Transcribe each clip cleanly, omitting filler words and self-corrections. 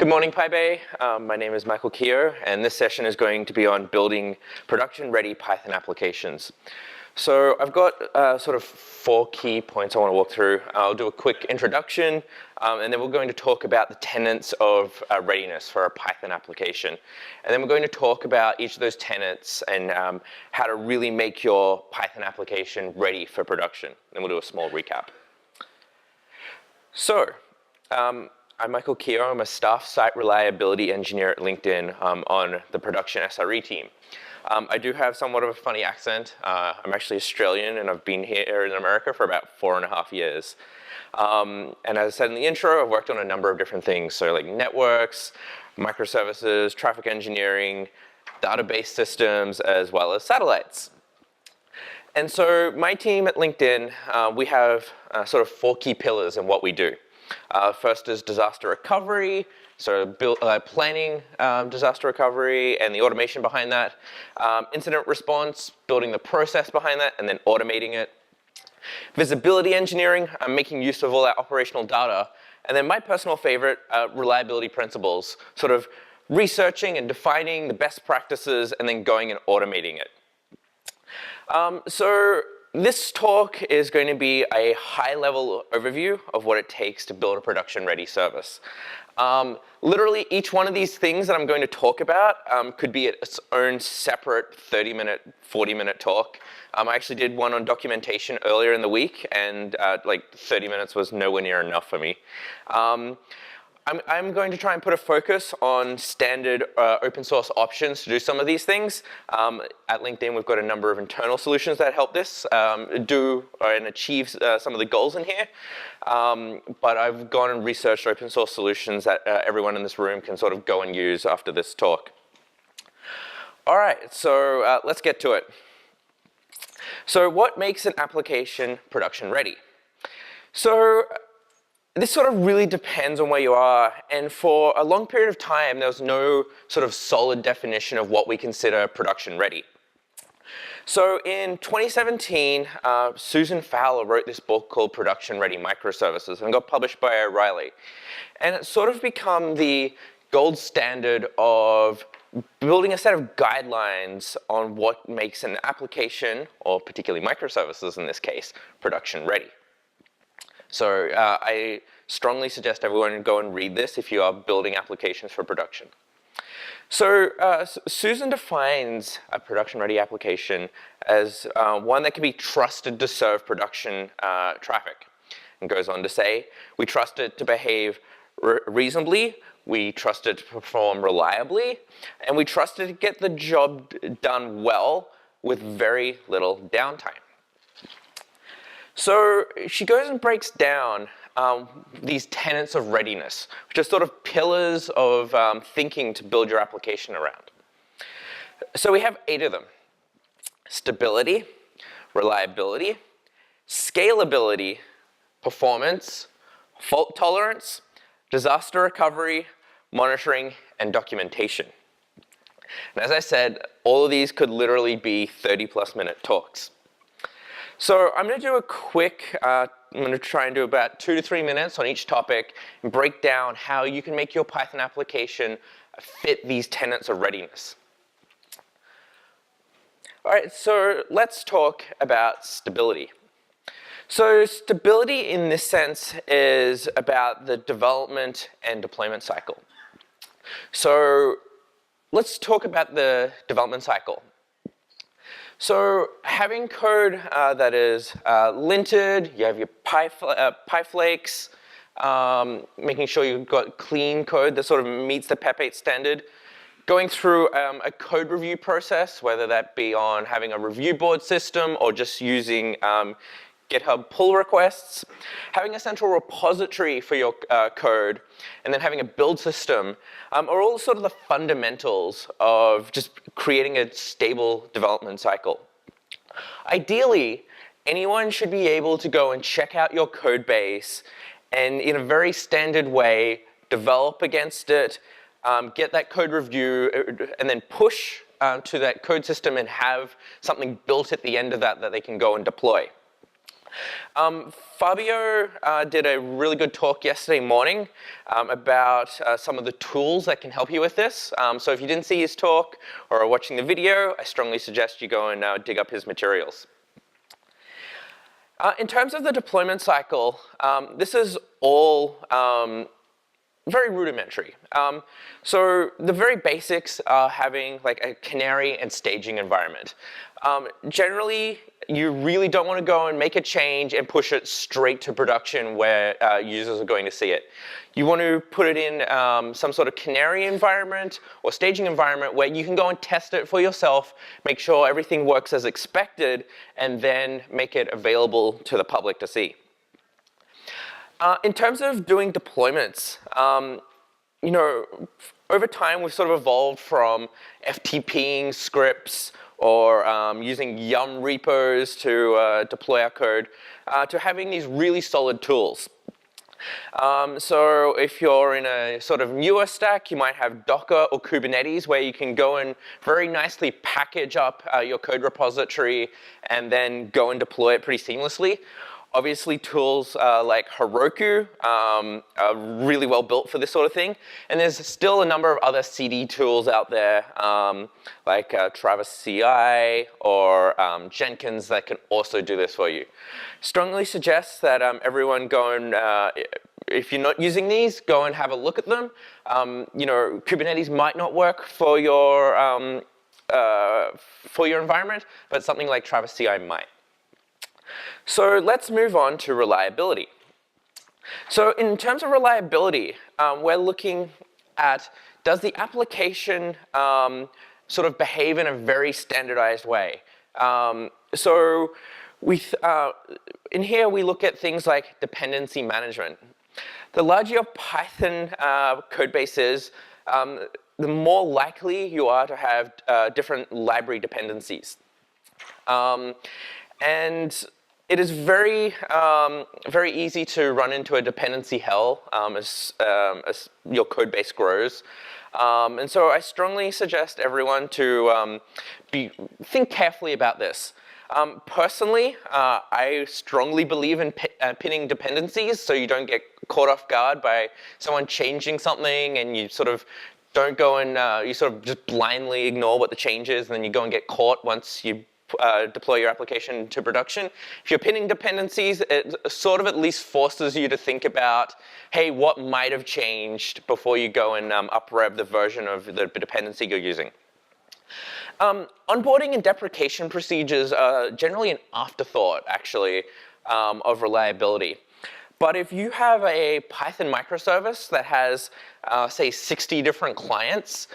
Good morning, PyBay. My name is Michael Kehoe, and this session is going to be on building production-ready Python applications. So I've got sort of 4 key points I want to walk through. I'll do a quick introduction, and then we're going to talk about the tenets of readiness for a Python application. And then we're going to talk about each of those tenets and how to really make your Python application ready for production. Then we'll do a small recap. So, I'm Michael Kehoe. I'm a staff site reliability engineer at LinkedIn on the Production-SRE Team. I do have somewhat of a funny accent. I'm actually Australian, and I've been here in America for about 4.5 years. And as I said in the intro, I've worked on a number of different things, so like networks, microservices, traffic engineering, database systems, as well as satellites. And so my team at LinkedIn, we have sort of 4 key pillars in what we do. First is disaster recovery, so planning disaster recovery and the automation behind that. Incident response, building the process behind that and then automating it. Visibility engineering, making use of all that operational data. And then my personal favorite, reliability principles, sort of researching and defining the best practices and then going and automating it. So this talk is going to be a high-level overview of what it takes to build a production-ready service. Literally, each one of these things that I'm going to talk about could be its own separate 30-minute, 40-minute talk. I actually did one on documentation earlier in the week, and like 30 minutes was nowhere near enough for me. I'm going to try and put a focus on standard open source options to do some of these things. At LinkedIn, we've got a number of internal solutions that help this do and achieve some of the goals in here. But I've gone and researched open source solutions that everyone in this room can sort of go and use after this talk. All right, so let's get to it. So what makes an application production ready? So this sort of really depends on where you are, and for a long period of time, there was no sort of solid definition of what we consider production ready. So in 2017, Susan Fowler wrote this book called Production Ready Microservices and got published by O'Reilly. And it's sort of become the gold standard of building a set of guidelines on what makes an application, or particularly microservices in this case, production ready. So I strongly suggest everyone go and read this if you are building applications for production. So Susan defines a production-ready application as one that can be trusted to serve production traffic. And goes on to say, we trust it to behave reasonably, we trust it to perform reliably, and we trust it to get the job done well with very little downtime. So she goes and breaks down these tenets of readiness, which are sort of pillars of thinking to build your application around. So we have 8 of them: stability, reliability, scalability, performance, fault tolerance, disaster recovery, monitoring, and documentation. And as I said, all of these could literally be 30+ minute talks. So I'm going to do a quick, I'm going to try and do about 2 to 3 minutes on each topic and break down how you can make your Python application fit these tenets of readiness. All right, so let's talk about stability. So stability in this sense is about the development and deployment cycle. So let's talk about the development cycle. So having code that is linted, you have your PyFlakes, making sure you've got clean code that sort of meets the PEP 8 standard, going through a code review process, whether that be on having a review board system or just using GitHub pull requests, having a central repository for your code, and then having a build system are all sort of the fundamentals of just creating a stable development cycle. Ideally, anyone should be able to go and check out your code base and in a very standard way, develop against it, get that code review, and then push to that code system and have something built at the end of that that they can go and deploy. Fabio did a really good talk yesterday morning about some of the tools that can help you with this. So if you didn't see his talk or are watching the video, I strongly suggest you go and dig up his materials. In terms of the deployment cycle, this is all very rudimentary. So the very basics are having like a canary and staging environment. Generally, you really don't want to go and make a change and push it straight to production where users are going to see it. You want to put it in some sort of canary environment or staging environment where you can go and test it for yourself, make sure everything works as expected, and then make it available to the public to see. In terms of doing deployments, you know, over time we've sort of evolved from FTPing scripts or using Yum repos to deploy our code to having these really solid tools. So if you're in a sort of newer stack, you might have Docker or Kubernetes where you can go and very nicely package up your code repository and then go and deploy it pretty seamlessly. Obviously, tools like Heroku are really well built for this sort of thing. And there's still a number of other CD tools out there, like Travis CI or Jenkins that can also do this for you. Strongly suggest that everyone go and, if you're not using these, go and have a look at them. You know, Kubernetes might not work for your environment, but something like Travis CI might. So let's move on to reliability. So in terms of reliability, we're looking at, does the application sort of behave in a very standardized way? So in here we look at things like dependency management. The larger your Python code base is, the more likely you are to have different library dependencies. And it is very easy to run into a dependency hell as your code base grows. And so I strongly suggest everyone to think carefully about this. Personally, I strongly believe in pinning dependencies so you don't get caught off guard by someone changing something and you sort of don't go and you sort of just blindly ignore what the change is and then you go and get caught once you deploy your application to production. If you're pinning dependencies, it sort of at least forces you to think about, hey, what might have changed before you go and up-rev the version of the dependency you're using. Onboarding and deprecation procedures are generally an afterthought, actually, of reliability. But if you have a Python microservice that has, say, 60 different clients,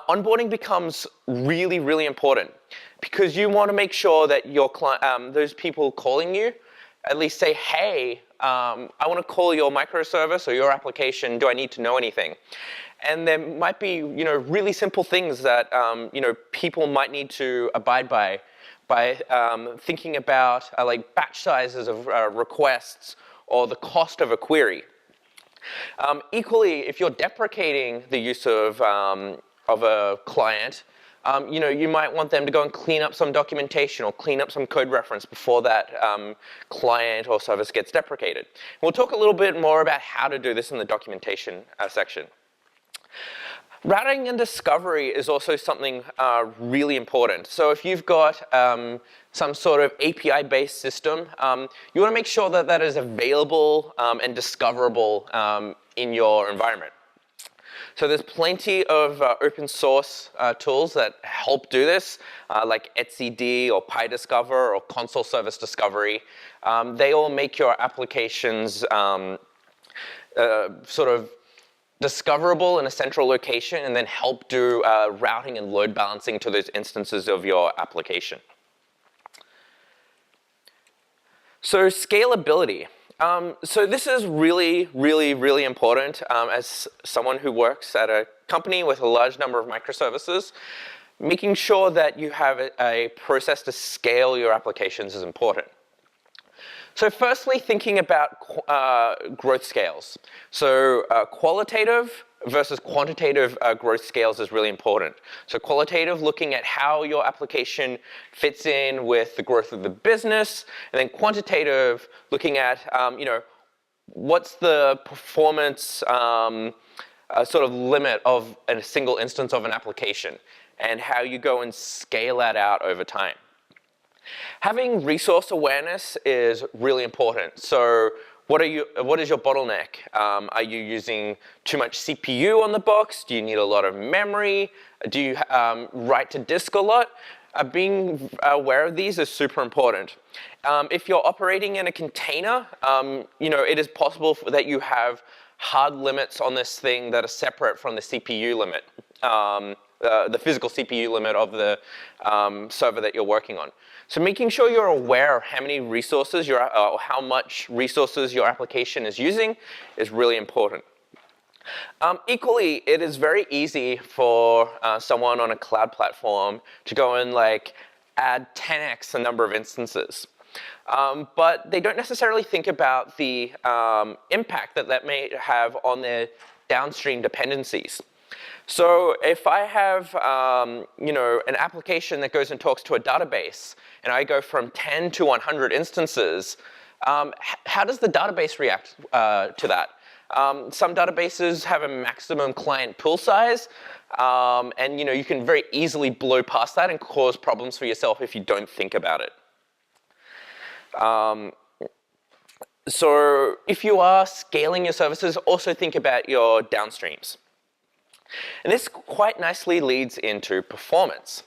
onboarding becomes really, really important because you want to make sure that your those people calling you at least say, hey, I want to call your microservice or your application. Do I need to know anything? And there might be, you know, really simple things that, you know, people might need to abide by thinking about like batch sizes of requests or the cost of a query. Equally, if you're deprecating the use of a client, you know, you might want them to go and clean up some documentation or clean up some code reference before that client or service gets deprecated. We'll talk a little bit more about how to do this in the documentation section. Routing and discovery is also something really important. So if you've got some sort of API-based system, you want to make sure that that is available and discoverable in your environment. So there's plenty of open source tools that help do this, like etcd or PyDiscover or console service discovery. They all make your applications sort of discoverable in a central location and then help do routing and load balancing to those instances of your application. So scalability. So this is really, really, really important as someone who works at a company with a large number of microservices. Making sure that you have a process to scale your applications is important. So firstly, thinking about growth scales. So qualitative versus quantitative growth scales is really important. So qualitative, looking at how your application fits in with the growth of the business, and then quantitative, looking at what's the performance sort of limit of a single instance of an application, and how you go and scale that out over time. Having resource awareness is really important. So what is your bottleneck? Are you using too much CPU on the box? Do you need a lot of memory? Do you write to disk a lot? Being aware of these is super important. If you're operating in a container, it is possible that you have hard limits on this thing that are separate from the CPU limit, the physical CPU limit of the server that you're working on. So making sure you're aware of how many resources or how much resources your application is using is really important. Equally, it is very easy for someone on a cloud platform to go and add 10x the number of instances. But they don't necessarily think about the impact that may have on their downstream dependencies. So if I have an application that goes and talks to a database, and I go from 10 to 100 instances, how does the database react to that? Some databases have a maximum client pool size, and you can very easily blow past that and cause problems for yourself if you don't think about it. So if you are scaling your services, also think about your downstreams. And this quite nicely leads into performance.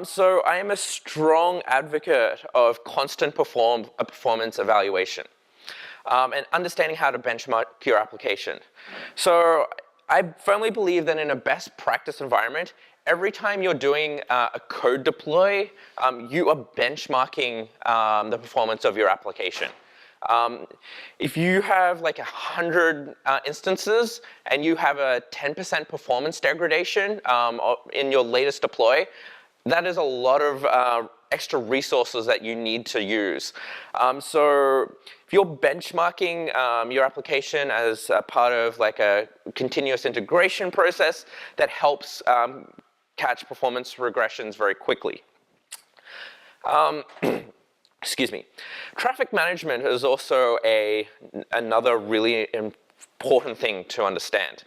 So I am a strong advocate of constant performance evaluation and understanding how to benchmark your application. So I firmly believe that in a best practice environment, every time you're doing a code deploy, you are benchmarking the performance of your application. If you have 100 instances and you have a 10% performance degradation in your latest deploy, that is a lot of extra resources that you need to use. So if you're benchmarking your application as a part of a continuous integration process, that helps catch performance regressions very quickly. Excuse me. Traffic management is also another really important thing to understand.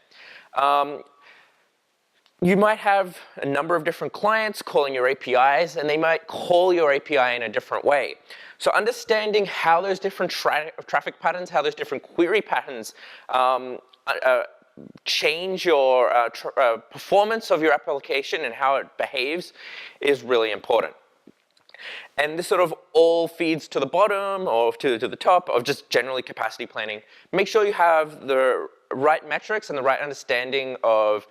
You might have a number of different clients calling your APIs, and they might call your API in a different way. So understanding how those different traffic patterns, how those different query patterns change your performance of your application and how it behaves is really important. And this sort of all feeds to the bottom or to the top of just generally capacity planning. Make sure you have the right metrics and the right understanding of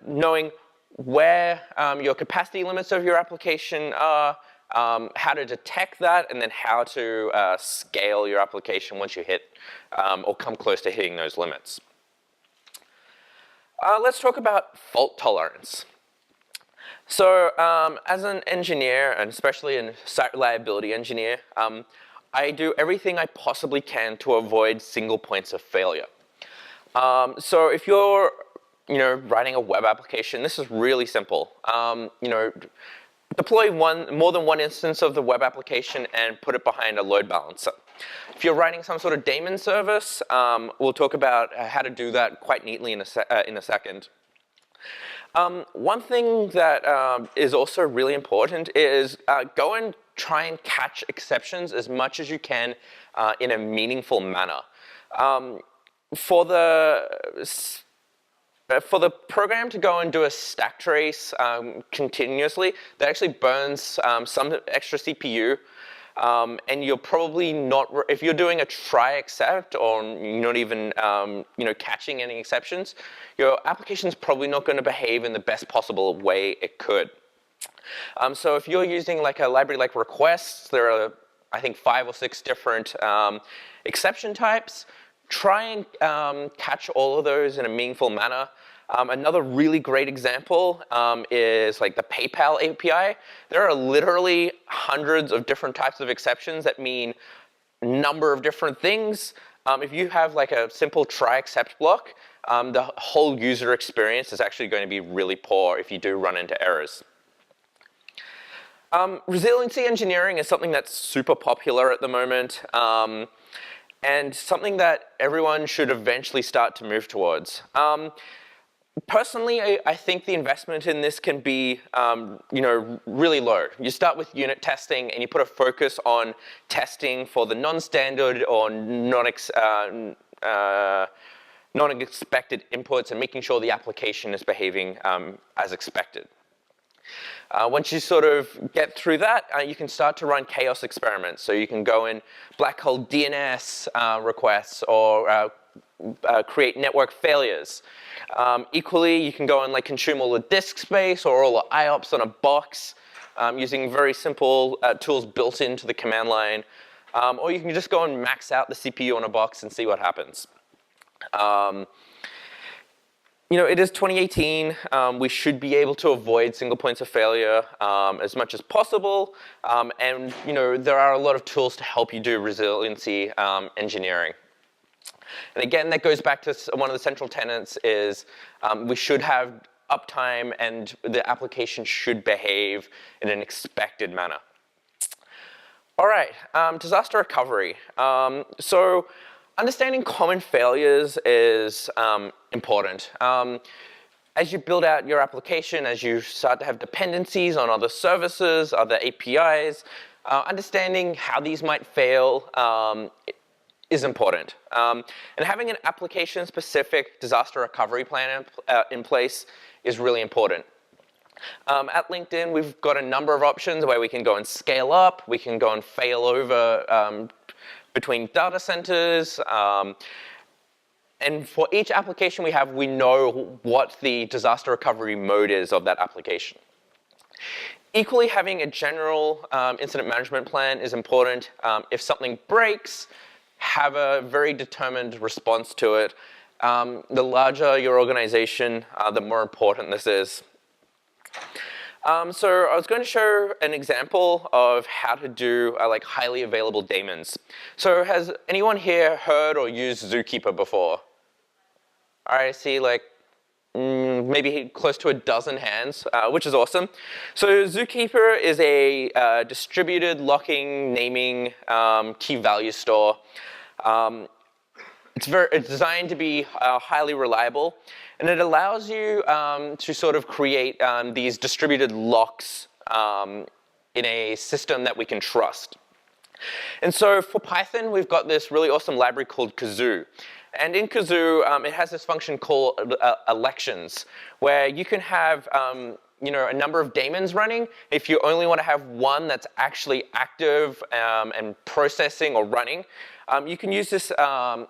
knowing where your capacity limits of your application are, how to detect that, and then how to scale your application once you hit or come close to hitting those limits. Let's talk about fault tolerance. So as an engineer, and especially a site reliability engineer, I do everything I possibly can to avoid single points of failure. So if you're writing a web application, this is really simple. Deploy more than one instance of the web application and put it behind a load balancer. If you're writing some sort of daemon service, we'll talk about how to do that quite neatly in a second. One thing that is also really important is go and try and catch exceptions as much as you can in a meaningful manner. For the program to go and do a stack trace continuously, that actually burns some extra CPU. And you're probably not, if you're doing a try except or you're not even catching any exceptions, your application's probably not going to behave in the best possible way it could. So if you're using a library like requests, there are I think 5 or 6 different exception types. Try and catch all of those in a meaningful manner. Another really great example is like the PayPal API. There are literally hundreds of different types of exceptions that mean a number of different things. If you have like a simple try except block, the whole user experience is actually going to be really poor if you do run into errors. Resiliency engineering is something that's super popular at the moment, and something that everyone should eventually start to move towards. Personally, I think the investment in this can be, really low. You start with unit testing, and you put a focus on testing for the non-standard or non-expected inputs and making sure the application is behaving as expected. Once you sort of get through that, you can start to run chaos experiments. So you can go in black hole DNS requests or create network failures. Equally, you can go and like consume all the disk space or all the IOPS on a box using very simple tools built into the command line. Or you can just go and max out the CPU on a box and see what happens. It is 2018. We should be able to avoid single points of failure as much as possible. And there are a lot of tools to help you do resiliency engineering. And again, that goes back to one of the central tenets is we should have uptime and the application should behave in an expected manner. All right, disaster recovery. So understanding common failures is important. As you build out your application, as you start to have dependencies on other services, other APIs, understanding how these might fail is important. And having an application-specific disaster recovery plan in place is really important. At LinkedIn, we've got a number of options where we can go and scale up, we can go and fail over between data centers, and for each application we know what the disaster recovery mode is of that application. Equally, having a general incident management plan is important. If something breaks, have a very determined response to it. The larger your organization, the more important this is. So I was going to show an example of how to do like highly available daemons. So has anyone here heard or used Zookeeper before? All right, I see like maybe close to a dozen hands, which is awesome. So Zookeeper is a distributed locking naming key value store. It's designed to be highly reliable, and it allows you to sort of create these distributed locks in a system that we can trust. And so for Python, we've got this really awesome library called Kazoo. And in Kazoo, it has this function called elections, where you can have a number of daemons running. If you only want to have one that's actually active and processing or running, you can use this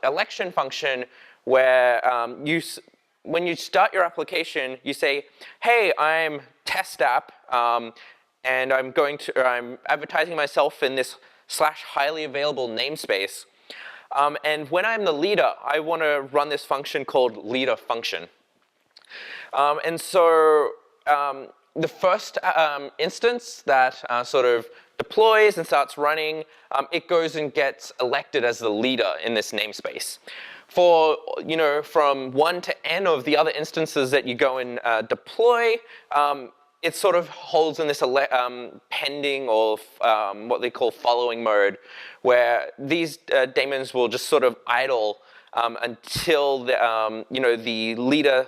election function where when you start your application, you say, hey, I'm test app, and I'm advertising myself in this /highly available namespace. And when I'm the leader, I want to run this function called leader function. And so the first instance that sort of deploys and starts running, it goes and gets elected as the leader in this namespace. For, from 1 to n of the other instances that you go and deploy, it sort of holds in this pending or what they call following mode, where these daemons will just sort of idle until the leader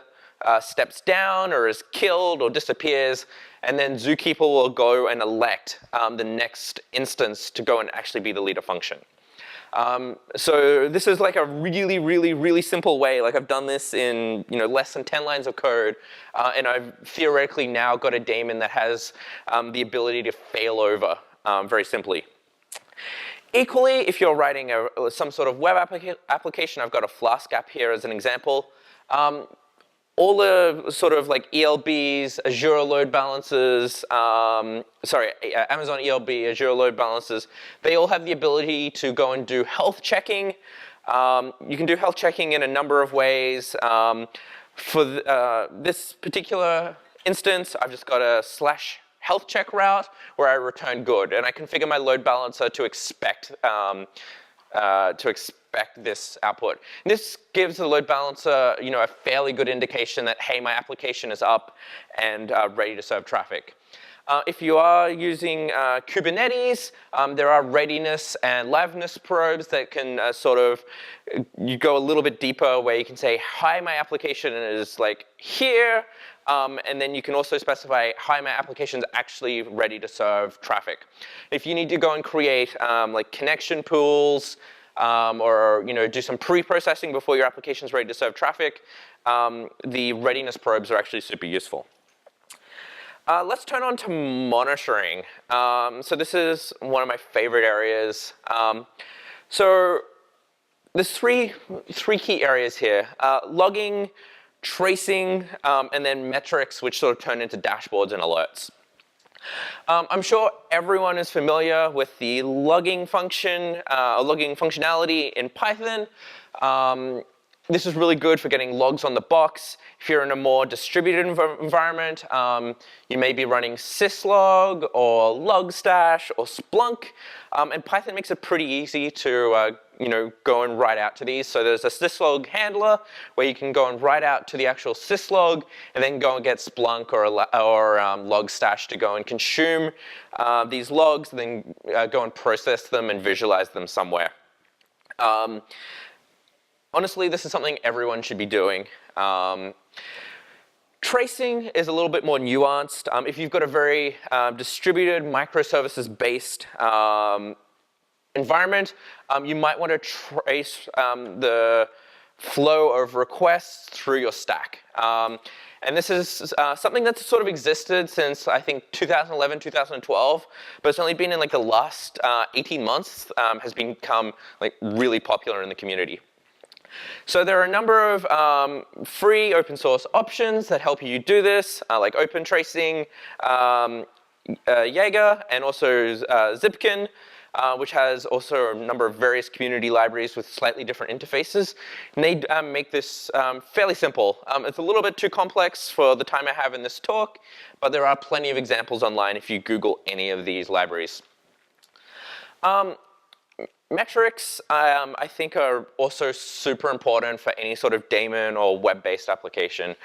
steps down or is killed or disappears, and then Zookeeper will go and elect the next instance to go and actually be the leader function. So this is like a really, really, really simple way. Like I've done this in less than 10 lines of code, and I've theoretically now got a daemon that has the ability to fail over very simply. Equally, if you're writing some sort of web application, I've got a Flask app here as an example. All the sort of like ELBs, Azure load balancers, Amazon ELB, Azure load balancers, they all have the ability to go and do health checking. You can do health checking in a number of ways. For this particular instance, I've just got a /health check route where I return good, and I configure my load balancer to expect this output. And this gives the load balancer, a fairly good indication that, hey, my application is up and ready to serve traffic. If you are using Kubernetes, there are readiness and liveness probes that can you go a little bit deeper where you can say, hi, my application is like here, and then you can also specify, hi, my application is actually ready to serve traffic. If you need to go and create like connection pools, or do some pre-processing before your application is ready to serve traffic, the readiness probes are actually super useful. Let's turn on to monitoring. So this is one of my favorite areas. So there's three key areas here: logging, tracing, and then metrics, which sort of turn into dashboards and alerts. I'm sure everyone is familiar with the logging function, logging functionality in Python. This is really good for getting logs on the box. If you're in a more distributed environment, you may be running syslog or logstash or Splunk, and Python makes it pretty easy to go and write out to these. So there's a syslog handler where you can go and write out to the actual syslog, and then go and get Splunk or logstash to go and consume these logs, and then go and process them and visualize them somewhere. Honestly, this is something everyone should be doing. Tracing is a little bit more nuanced. If you've got a very distributed microservices-based environment, you might want to trace the flow of requests through your stack. And this is something that's sort of existed since, I think, 2011, 2012, but it's only been in like the last 18 months has become like really popular in the community. So there are a number of free open source options that help you do this, like Open Tracing, Jaeger, and also Zipkin, which has also a number of various community libraries with slightly different interfaces. And they make this fairly simple. It's a little bit too complex for the time I have in this talk, but there are plenty of examples online if you Google any of these libraries. Metrics, I think, are also super important for any sort of daemon or web-based application.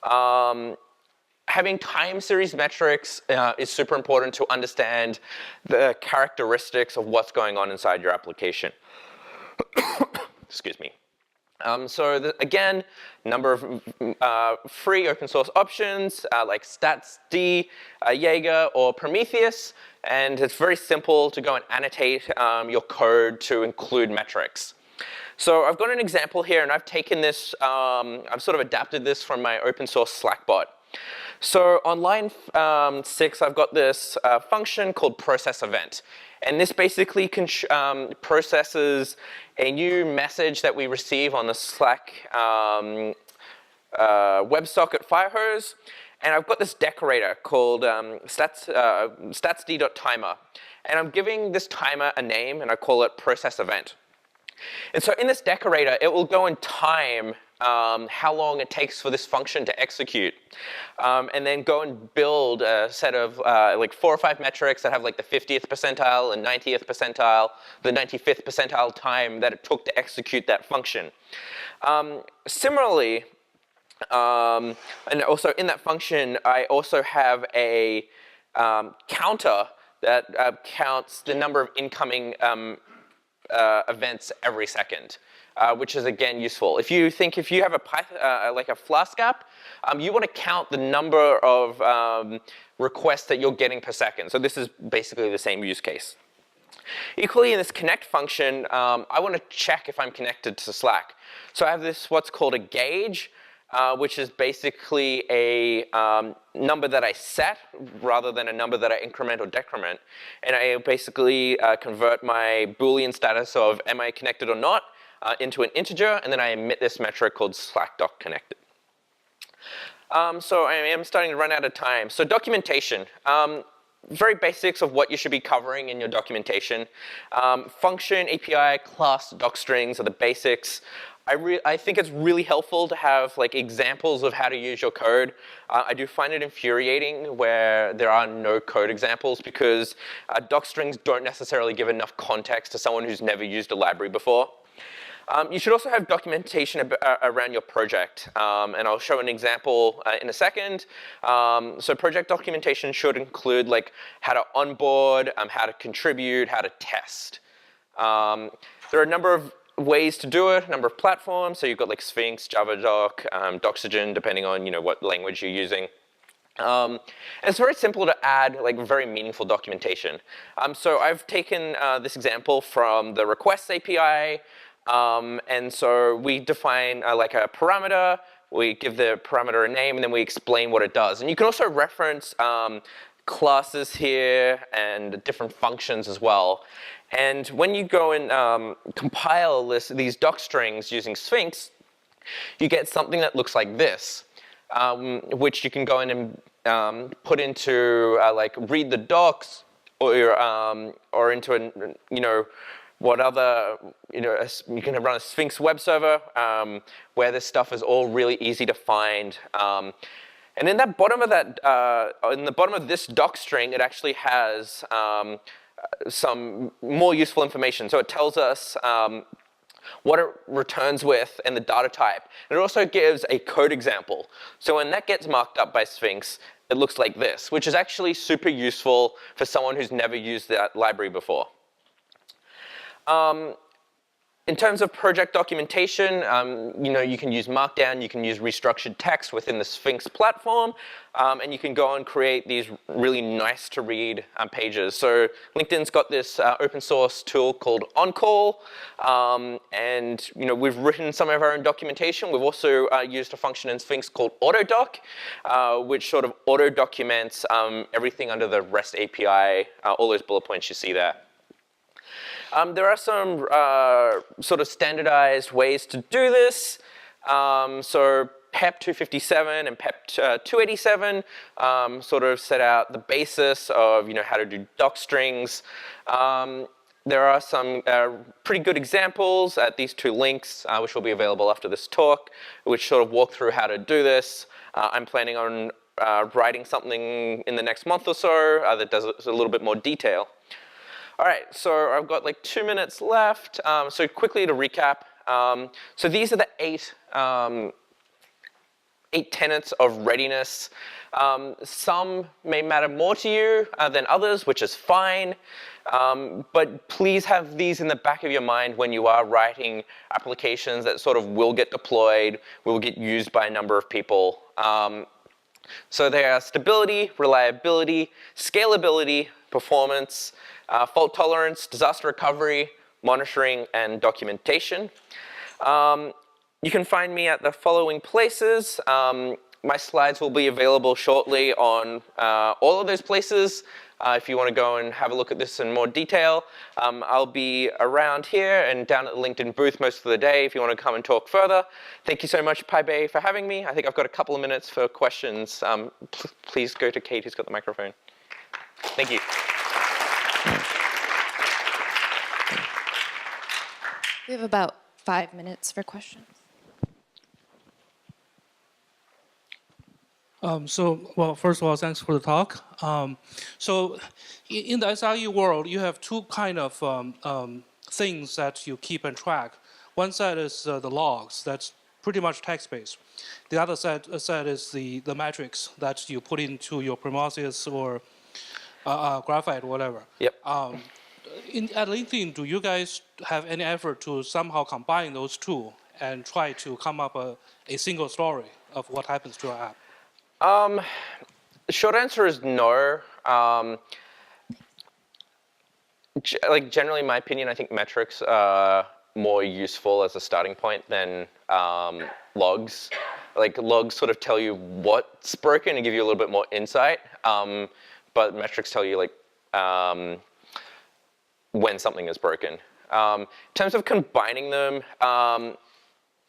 Having time series metrics is super important to understand the characteristics of what's going on inside your application. Excuse me. Again, number of free open source options like StatsD, Jaeger, or Prometheus. And it's very simple to go and annotate your code to include metrics. So I've got an example here, and I've taken this, I've sort of adapted this from my open source Slack bot. So on line 6, I've got this function called process event. And this basically processes a new message that we receive on the Slack WebSocket firehose. And I've got this decorator called statsd.timer. And I'm giving this timer a name, and I call it process event. And so in this decorator, it will go and time how long it takes for this function to execute, and then go and build a set of like 4 or 5 metrics that have like the 50th percentile and 90th percentile, the 95th percentile time that it took to execute that function. Similarly, and also in that function, I also have a counter that counts the number of incoming events every second, which is again useful. If you have a Python, like a Flask app, you want to count the number of requests that you're getting per second. So this is basically the same use case. Equally, in this connect function, I want to check if I'm connected to Slack. So I have this what's called a gauge, which is basically a number that I set rather than a number that I increment or decrement. And I basically convert my Boolean status of am I connected or not into an integer, and then I emit this metric called slack.connected. So I am starting to run out of time. So documentation. Very basics of what you should be covering in your documentation. Function, API, class, doc strings are the basics. I think it's really helpful to have like examples of how to use your code. I do find it infuriating where there are no code examples because doc strings don't necessarily give enough context to someone who's never used a library before. You should also have documentation around your project, and I'll show an example in a second. So project documentation should include like how to onboard, how to contribute, how to test. There are a number of ways to do it, a number of platforms. So you've got like Sphinx, JavaDoc, Doxygen, depending on what language you're using. And it's very simple to add like very meaningful documentation. So I've taken this example from the requests API. And so we define like a parameter, we give the parameter a name, and then we explain what it does. And you can also reference classes here and different functions as well. And when you go and compile these doc strings using Sphinx, you get something that looks like this, which you can go in and put into like read the docs or into what other, you can run a Sphinx web server where this stuff is all really easy to find. And in that bottom of in the bottom of this doc string, it actually has some more useful information. So it tells us what it returns with and the data type. And it also gives a code example. So when that gets marked up by Sphinx, it looks like this, which is actually super useful for someone who's never used that library before. In terms of project documentation, you can use Markdown, you can use restructured text within the Sphinx platform, and you can go and create these really nice to read pages. So LinkedIn's got this open source tool called OnCall, and we've written some of our own documentation. We've also used a function in Sphinx called AutoDoc, which sort of auto-documents everything under the REST API, all those bullet points you see there. There are some sort of standardized ways to do this. So PEP257 and PEP287 sort of set out the basis of how to do doc strings. There are some pretty good examples at these two links, which will be available after this talk, which sort of walk through how to do this. I'm planning on writing something in the next month or so that does a little bit more detail. All right, so I've got like 2 minutes left. So quickly to recap. So these are the eight tenets of readiness. Some may matter more to you than others, which is fine. But please have these in the back of your mind when you are writing applications that sort of will get deployed, will get used by a number of people. So they are stability, reliability, scalability, performance, fault tolerance, disaster recovery, monitoring, and documentation. You can find me at the following places. My slides will be available shortly on all of those places. If you want to go and have a look at this in more detail, I'll be around here and down at the LinkedIn booth most of the day if you want to come and talk further. Thank you so much, PyBay, for having me. I think I've got a couple of minutes for questions. Please go to Kate, who's got the microphone. Thank you. We have about 5 minutes for questions. Well, first of all, thanks for the talk. So in the SRE world, you have two kind of things that you keep and track. One side is the logs, that's pretty much text-based. The other side is the metrics that you put into your Prometheus or Graphite, whatever. Yep. At LinkedIn, do you guys have any effort to somehow combine those two and try to come up a single story of what happens to your app? The short answer is no. Generally, in my opinion, I think metrics are more useful as a starting point than logs. Like logs sort of tell you what's broken and give you a little bit more insight, but metrics tell you like when something is broken. In terms of combining them,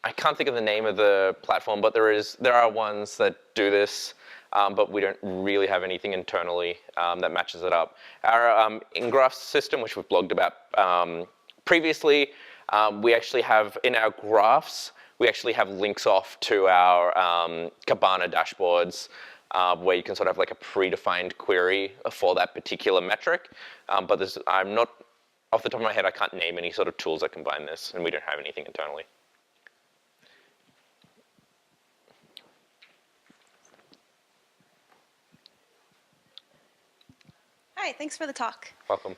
I can't think of the name of the platform, but there are ones that do this, but we don't really have anything internally that matches it up. Our in-graph system, which we've blogged about previously, we actually have, in our graphs, we actually have links off to our Kibana dashboards where you can sort of have like a predefined query for that particular metric. But I'm not, off the top of my head, I can't name any sort of tools that combine this, and we don't have anything internally. Hi, thanks for the talk. Welcome.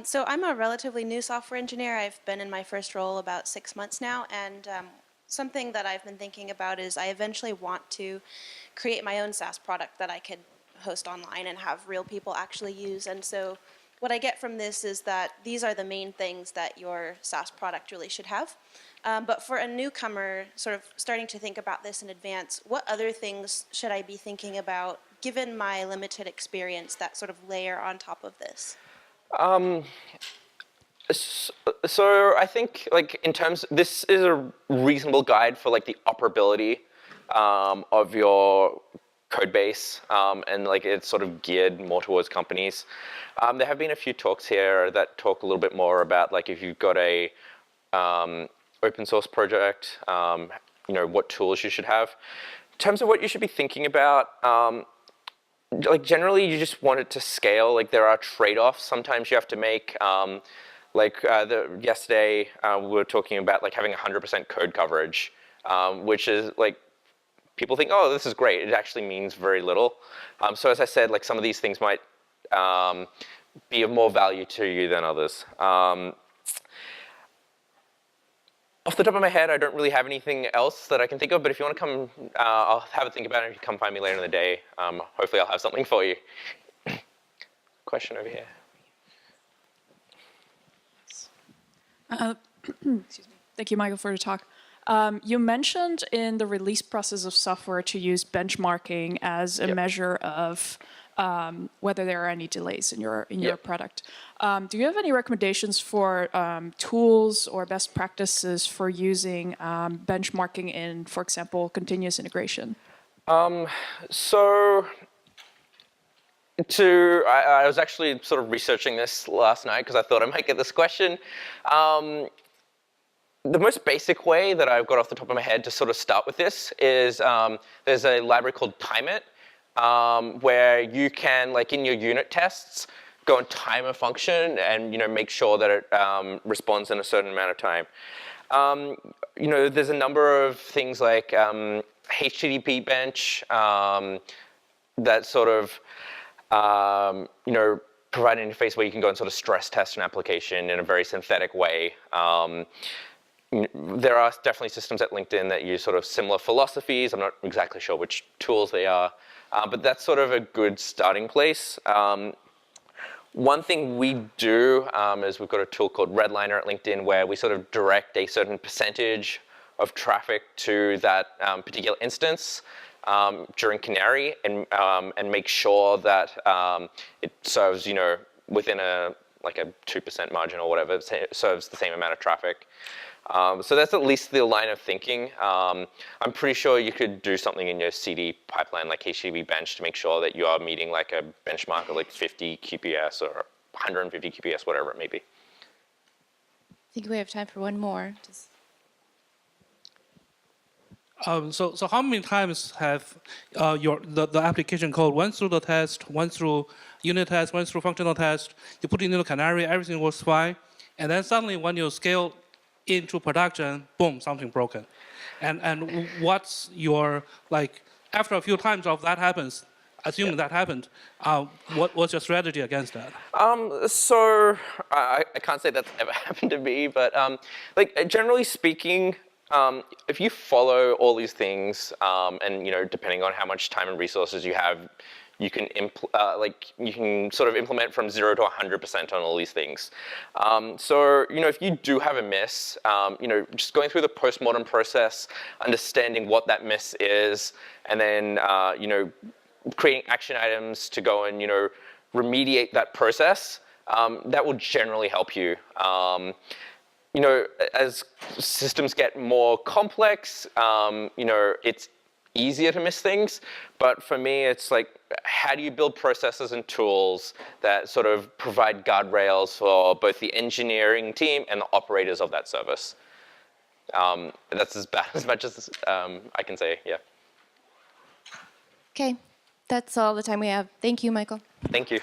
So I'm a relatively new software engineer. I've been in my first role about 6 months now, and something that I've been thinking about is I eventually want to create my own SaaS product that I could host online and have real people actually use. And so what I get from this is that these are the main things that your SaaS product really should have. But for a newcomer, sort of starting to think about this in advance, what other things should I be thinking about, given my limited experience, that sort of layer on top of this? So I think, like, in terms, this is a reasonable guide for like the operability of your code base, and like it's sort of geared more towards companies. There have been a few talks here that talk a little bit more about like if you've got a open source project, you know, what tools you should have. In terms of what you should be thinking about, like generally you just want it to scale. Like there are trade-offs sometimes you have to make. Yesterday we were talking about like having 100% code coverage, which is like, people think, oh, this is great. It actually means very little. So as I said, like some of these things might be of more value to you than others. Off the top of my head, I don't really have anything else that I can think of, but if you want to come, I'll have a think about it. If you come find me later in the day, hopefully I'll have something for you. Question over here. Excuse me. Thank you, Michael, for the talk. You mentioned in the release process of software to use benchmarking as a measure of whether there are any delays in your product. Do you have any recommendations for tools or best practices for using benchmarking in, for example, continuous integration? I was actually sort of researching this last night because I thought I might get this question. The most basic way that I've got off the top of my head to sort of start with this is there's a library called Timeit, where you can, like in your unit tests, go and time a function and make sure that it responds in a certain amount of time. There's a number of things like HTTP bench that sort of provide an interface where you can go and sort of stress test an application in a very synthetic way. There are definitely systems at LinkedIn that use sort of similar philosophies. I'm not exactly sure which tools they are, but that's sort of a good starting place. One thing we do is we've got a tool called Redliner at LinkedIn where we sort of direct a certain percentage of traffic to that particular instance during Canary and make sure that it serves, within a 2% margin or whatever, it serves the same amount of traffic. So that's at least the line of thinking. I'm pretty sure you could do something in your CD pipeline like HTTP bench to make sure that you are meeting like a benchmark of like 50 QPS or 150 QPS, whatever it may be. I think we have time for one more. So how many times have the application code went through the test, went through unit test, went through functional test, you put it into Canary, everything was fine, and then suddenly when you scale into production, boom, something broken. And what's your, after a few times of that happens, assuming that happened, what's your strategy against that? So I can't say that's ever happened to me, but generally speaking, if you follow all these things, and depending on how much time and resources you have, you can sort of implement from 0 to 100% on all these things. So if you do have a miss, just going through the postmortem process, understanding what that miss is, and then creating action items to go and remediate that process, that will generally help you. As systems get more complex, it's easier to miss things. But for me, it's like, how do you build processes and tools that sort of provide guardrails for both the engineering team and the operators of that service? That's as much as I can say, yeah. Okay, that's all the time we have. Thank you, Michael. Thank you.